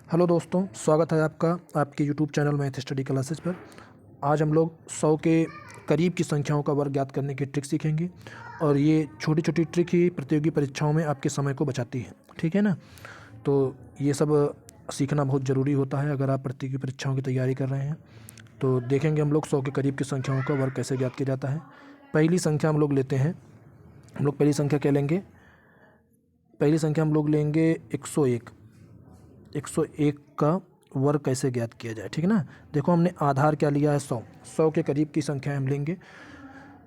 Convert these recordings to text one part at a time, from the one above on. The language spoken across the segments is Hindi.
हेलो दोस्तों, स्वागत है आपका आपके YouTube channel math study classes पर। आज हम लोग 100 के करीब की संख्याओं का वर्ग ज्ञात करने की ट्रिक सीखेंगे और ये छोटी छोटी ट्रिक ही प्रतियोगी परीक्षाओं में आपके समय को बचाती है। ठीक है ना। तो ये सब सीखना बहुत ज़रूरी होता है अगर आप प्रतियोगी परीक्षाओं की तैयारी कर रहे हैं। तो देखेंगे हम लोग 100 के करीब की संख्याओं का वर्ग कैसे ज्ञात किया जाता है। पहली संख्या हम लोग लेते हैं। हम लोग पहली संख्या क्या लेंगे? पहली संख्या हम लोग लेंगे 101। 101 का वर्ग कैसे ज्ञात किया जाए, ठीक है ना। देखो हमने आधार क्या लिया है 100 के करीब की संख्या हम लेंगे।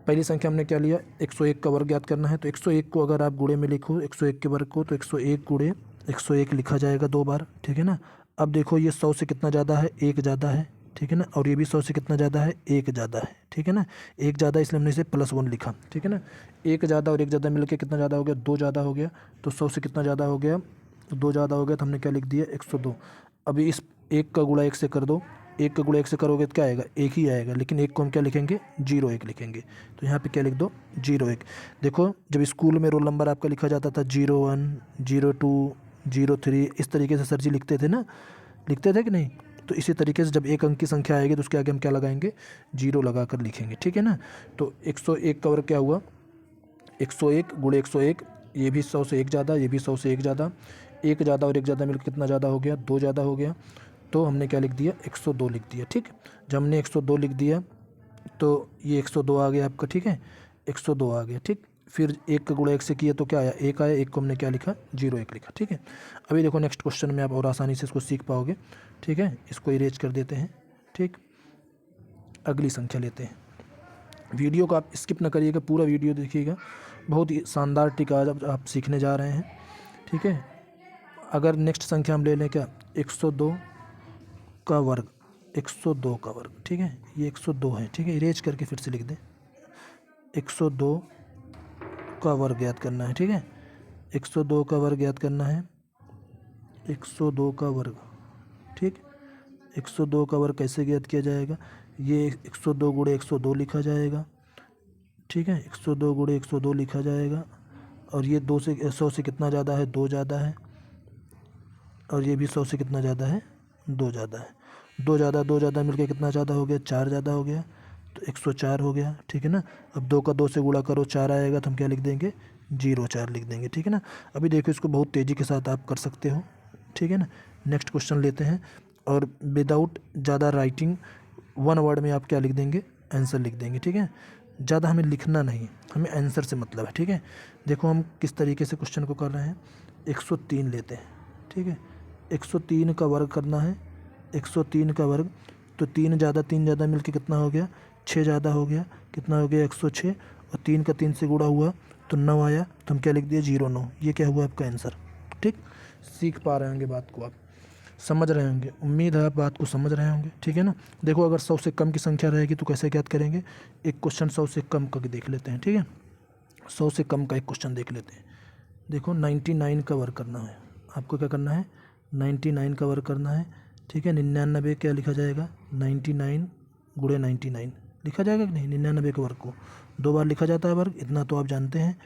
पहली संख्या हमने क्या लिया 101 का वर्ग ज्ञात करना है। तो 101 को अगर आप गुणे में लिखो 101 के वर्ग को तो 101 गुणे 101 लिखा जाएगा 2 बार, ठीक है ना। अब देखो ये 100 से कितना ज़्यादा है, 1 ज़्यादा है, ठीक है ना। और ये भी 100 से कितना ज़्यादा है, 1 ज़्यादा है, ठीक है ना। 1 ज़्यादा इसलिए हमने इसे +1 लिखा, ठीक है ना। 1 ज़्यादा और 1 ज़्यादा मिलकर कितना ज़्यादा हो गया, 2 ज़्यादा हो गया। तो 100 से कितना ज़्यादा हो गया, 2 ज़्यादा हो गया। तो हमने क्या लिख दिया 102। अभी इस 1 का गुणा 1 से कर दो। 1 का गुणा 1 से करोगे तो क्या आएगा, 1 ही आएगा। लेकिन 1 को हम क्या लिखेंगे, 01 लिखेंगे। तो यहाँ पे क्या लिख दो 01। देखो जब स्कूल में रोल नंबर आपका लिखा जाता था 01, 02, 03, इस तरीके से सर जी लिखते थे ना, लिखते थे कि नहीं। तो इसी तरीके से जब 1 अंक की संख्या आएगी तो उसके आगे हम क्या लगाएंगे, 0 लगा कर लिखेंगे, ठीक है ना। तो 101 का वर्ग क्या हुआ, 101 गुणे 101। ये भी 100 से 1 ज़्यादा, ये भी 100 से 1 ज़्यादा। 1 ज़्यादा और 1 ज़्यादा मिलकर कितना ज़्यादा हो गया, 2 ज़्यादा हो गया। तो हमने क्या लिख दिया 102 लिख दिया, ठीक। जब हमने 102 लिख दिया तो ये 102 आ गया आपका, ठीक है। 102 आ गया, ठीक। फिर 1 का गुणा 1 से किया तो क्या आया, 1 आया। 1 को हमने क्या लिखा, 01 लिखा, ठीक है। अभी देखो नेक्स्ट क्वेश्चन में आप और आसानी से इसको सीख पाओगे, ठीक है। इसको इरेज कर देते हैं, ठीक। अगली संख्या लेते हैं। वीडियो को आप स्किप ना करिएगा, पूरा वीडियो देखिएगा। बहुत ही शानदार ट्रिक आज आप सीखने जा रहे हैं, ठीक है। अगर नेक्स्ट संख्या हम ले लें क्या, 102 का वर्ग, 102 का वर्ग, ठीक है। ये 102 है, ठीक है। इरेज करके फिर से लिख दें। 102 का वर्ग ज्ञात करना है, ठीक है। 102 का वर्ग ज्ञात करना है, 102 का वर्ग, ठीक। 102 का वर्ग कैसे ज्ञात किया जाएगा, ये 102 गुणे 102 लिखा जाएगा, ठीक है। 102 गुणे 102 लिखा जाएगा। और ये 2 से 100 से कितना ज़्यादा है, 2 ज़्यादा है। और ये भी 100 से कितना ज़्यादा है, 2 ज़्यादा है। 2 ज़्यादा मिलकर कितना ज़्यादा हो गया, 4 ज़्यादा हो गया। तो 104 हो गया, ठीक है ना। अब 2 का 2 से गुणा करो, 4 आएगा तो हम क्या लिख देंगे, 04 लिख देंगे, ठीक है ना। अभी देखो इसको बहुत तेज़ी के साथ आप कर सकते हो, ठीक है ना। नेक्स्ट क्वेश्चन लेते हैं और विदाउट ज़्यादा राइटिंग 1 वर्ड में आप क्या लिख देंगे, आंसर लिख देंगे, ठीक है। ज़्यादा हमें लिखना नहीं, हमें आंसर से मतलब है, ठीक है। देखो हम किस तरीके से क्वेश्चन को कर रहे हैं। 103 लेते हैं, ठीक है। 103 का वर्ग करना है। 103 का वर्ग तो 3 ज़्यादा मिलके कितना हो गया, 6 ज़्यादा हो गया। कितना हो गया, 106। और 3 का 3 से गुणा हुआ तो 9 आया। तो हम क्या लिख दिया, 09। ये क्या हुआ आपका आंसर, ठीक। सीख पा रहे होंगे बात को, आप समझ रहे होंगे, उम्मीद है आप बात को समझ रहे होंगे, ठीक है ना। देखो अगर 100 से कम की संख्या रहेगी तो कैसे ज्ञात करेंगे। एक क्वेश्चन 100 से कम करके देख लेते हैं, ठीक है। 100 से कम का एक क्वेश्चन देख लेते हैं। देखो 99 का वर्ग करना है आपको, क्या करना है, 99 का वर्ग करना है, ठीक है। 99 क्या लिखा जाएगा, 99 गुणे 99 लिखा जाएगा कि नहीं। 99 के वर्ग को 2 बार लिखा जाता है वर्ग, इतना तो आप जानते हैं,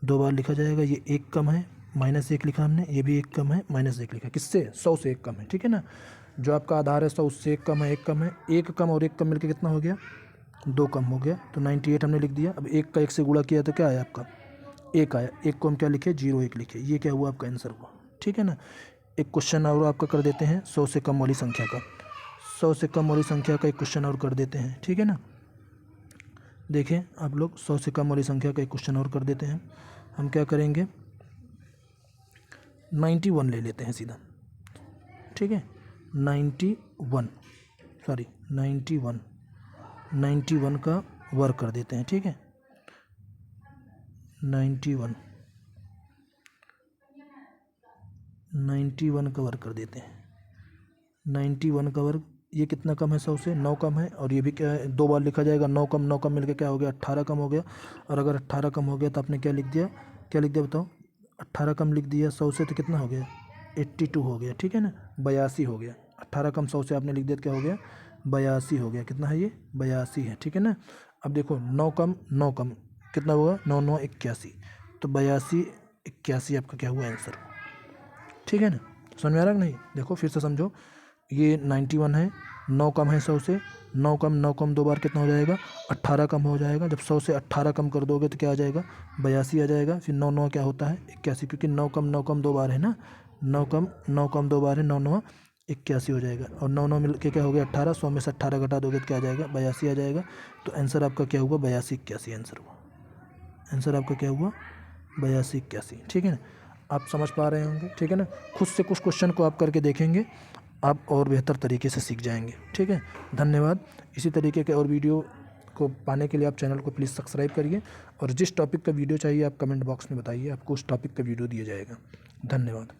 2 बार लिखा जाएगा। ये 1 कम है, -1 लिखा हमने। ये भी 1 कम है, -1 लिखा। किससे, 100 से 1 कम है, ठीक है ना। जो आपका आधार है 100 उससे 1 कम है, 1 कम है। 1 कम और 1 कम मिलकर कितना हो गया, 2 कम हो गया। तो 98 हमने लिख दिया। अब 1 का 1 से गुणा किया तो क्या आया आपका, 1 आया। 1 को हम क्या लिखे, 01 लिखे। ये क्या हुआ आपका आंसर हुआ, ठीक है ना। एक क्वेश्चन और आपका कर देते हैं 100 से कम वाली संख्या का। 100 से कम वाली संख्या का एक क्वेश्चन और कर देते हैं, ठीक है ना। देखें आप लोग 100 से कम वाली संख्या का एक क्वेश्चन और कर देते हैं। हम क्या करेंगे, 91 ले लेते हैं सीधा, ठीक है। 91 सॉरी 91 का वर्ग कर देते हैं, ठीक है। 91 का वर्ग कर देते हैं। 91 का वर्ग, ये कितना कम है 100 से, 9 कम है। और ये भी क्या है, 2 बार लिखा जाएगा। 9 कम मिलकर क्या हो गया, 18 कम हो गया। और अगर 18 कम हो गया तो आपने क्या लिख दिया, क्या लिख दिया बताओ, 18 कम लिख दिया 100 से तो कितना हो गया, 82 हो गया, ठीक है ना। 82 हो गया। 18 कम 100 से आपने लिख दिया, क्या हो गया, 82 हो गया। कितना है ये, 82 है, ठीक है ना। अब देखो 9 कम कितना हुआ, 9 9 81। तो 82 81 आपका क्या हुआ आंसर, ठीक है ना। समझ में आ रहा है कि नहीं? देखो फिर से समझो, ये 91 है, 9 कम है 100 से, 9 कम 2 बार कितना हो जाएगा? 18 कम हो जाएगा। जब 100 से 18 कम कर दोगे तो क्या आ जाएगा? 82 आ जाएगा। फिर 9 क्या होता है? 81, क्योंकि 9 कम 2 बार है ना, 9 कम 2 बार है, 9 81 हो जाएगा। और 9 मिल के क्या हो गया? 18। 100 में से 18 घटा दोगे तो क्या आ जाएगा? 82 आ जाएगा। तो आंसर आपका क्या हुआ? 82 81 आंसर हुआ। आंसर आपका क्या हुआ? 82 81। ठीक है ना? आप समझ पा रहे होंगे, ठीक है ना? खुद से कुछ क्वेश्चन को आप करके देखेंगे, आप और बेहतर तरीके से सीख जाएंगे। ठीक है, धन्यवाद। इसी तरीके के और वीडियो को पाने के लिए आप चैनल को प्लीज़ सब्सक्राइब करिए, और जिस टॉपिक का वीडियो चाहिए आप कमेंट बॉक्स में बताइए, आपको उस टॉपिक का वीडियो दिया जाएगा। धन्यवाद।